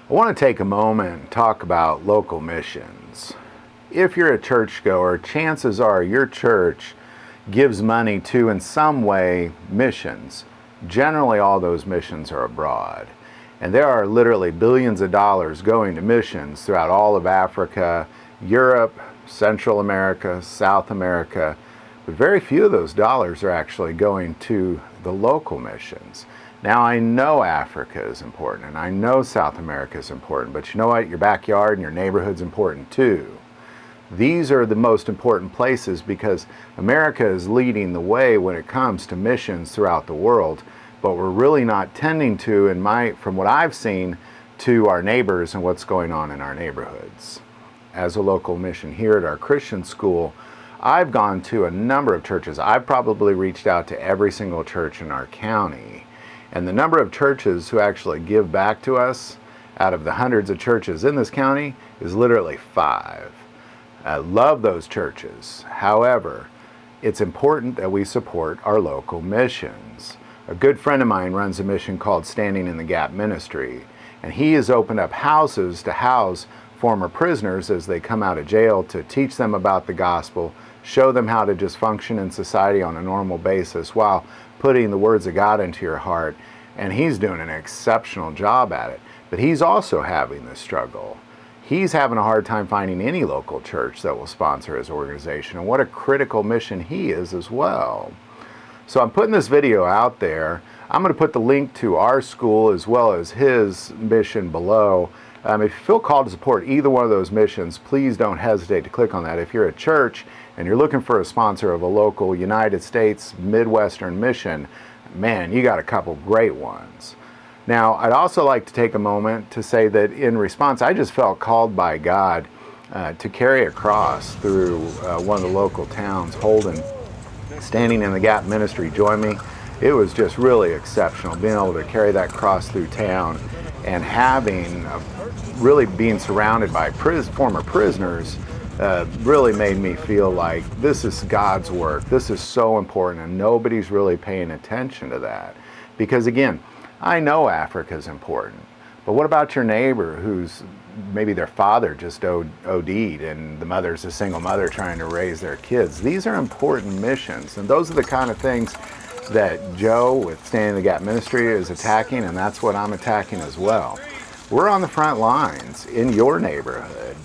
I want to take a moment and talk about local missions. If you're a churchgoer, chances are your church gives money to, in some way, missions. Generally, all those missions are abroad. And there are literally billions of dollars going to missions throughout all of Africa, Europe, Central America, South America. But very few of those dollars are actually going to the local missions. Now, I know Africa is important, and I know South America is important, but you know what? Your backyard and your neighborhood's important too. These are the most important places because America is leading the way when it comes to missions throughout the world, but we're really not tending to, from what I've seen, to our neighbors and what's going on in our neighborhoods. As a local mission here at our Christian school, I've gone to a number of churches. I've probably reached out to every single church in our county. And the number of churches who actually give back to us out of the hundreds of churches in this county is literally 5. I love those churches. However, it's important that we support our local missions. A good friend of mine runs a mission called Standing in the Gap Ministry, and he has opened up houses to house former prisoners as they come out of jail to teach them about the gospel, show them how to just function in society on a normal basis while putting the words of God into your heart, and he's doing an exceptional job at it. But he's also having this struggle. He's having a hard time finding any local church that will sponsor his organization, and what a critical mission he is as well. So I'm putting this video out there. I'm going to put the link to our school as well as his mission below. If you feel called to support either one of those missions, please don't hesitate to click on that. If you're a church and you're looking for a sponsor of a local United States Midwestern mission, man, you got a couple great ones. Now, I'd also like to take a moment to say that in response, I just felt called by God to carry a cross through one of the local towns. Holden, Standing in the Gap Ministry, joined me. It was just really exceptional being able to carry that cross through town and really being surrounded by former prisoners really made me feel like this is God's work. This is so important, and nobody's really paying attention to that. Because again, I know Africa is important, but what about your neighbor who's maybe their father just OD'd and the mother's a single mother trying to raise their kids? These are important missions, and those are the kind of things that Joe with Standing in the Gap Ministry is attacking, and that's what I'm attacking as well. We're on the front lines in your neighborhood.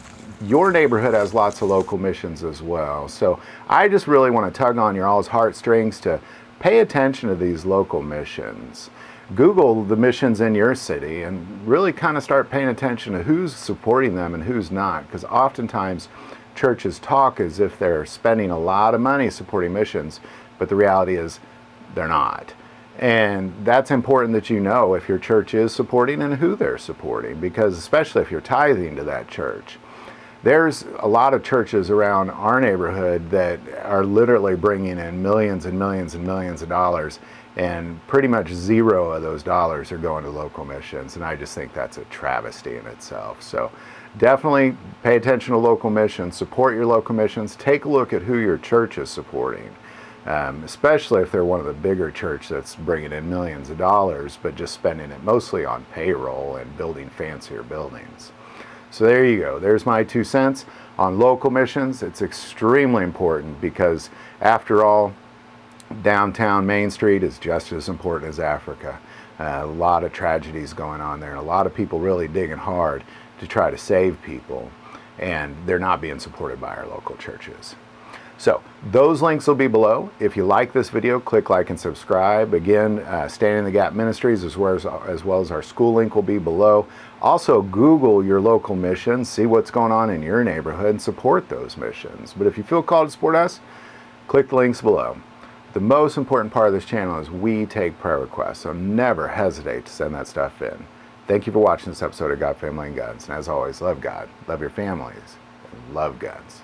Your neighborhood has lots of local missions as well. So I just really want to tug on your all's heartstrings to pay attention to these local missions. Google the missions in your city and really kind of start paying attention to who's supporting them and who's not, because oftentimes churches talk as if they're spending a lot of money supporting missions, but the reality is they're not. And that's important that you know if your church is supporting and who they're supporting, because especially if you're tithing to that church. There's a lot of churches around our neighborhood that are literally bringing in millions and millions and millions of dollars, and pretty much zero of those dollars are going to local missions, and I just think that's a travesty in itself. So definitely pay attention to local missions, support your local missions, take a look at who your church is supporting. Especially if they're one of the bigger churches that's bringing in millions of dollars, but just spending it mostly on payroll and building fancier buildings. So there you go. There's my 2 cents on local missions. It's extremely important because, after all, downtown Main Street is just as important as Africa. A lot of tragedies going on there, and a lot of people really digging hard to try to save people, and they're not being supported by our local churches. So those links will be below. If you like this video, click like and subscribe. Again, Standing in the Gap Ministries as well as our school link will be below. Also, Google your local missions, see what's going on in your neighborhood, and support those missions. But if you feel called to support us, click the links below. The most important part of this channel is we take prayer requests, so never hesitate to send that stuff in. Thank you for watching this episode of God, Family, and Guns. And as always, love God, love your families, and love guns.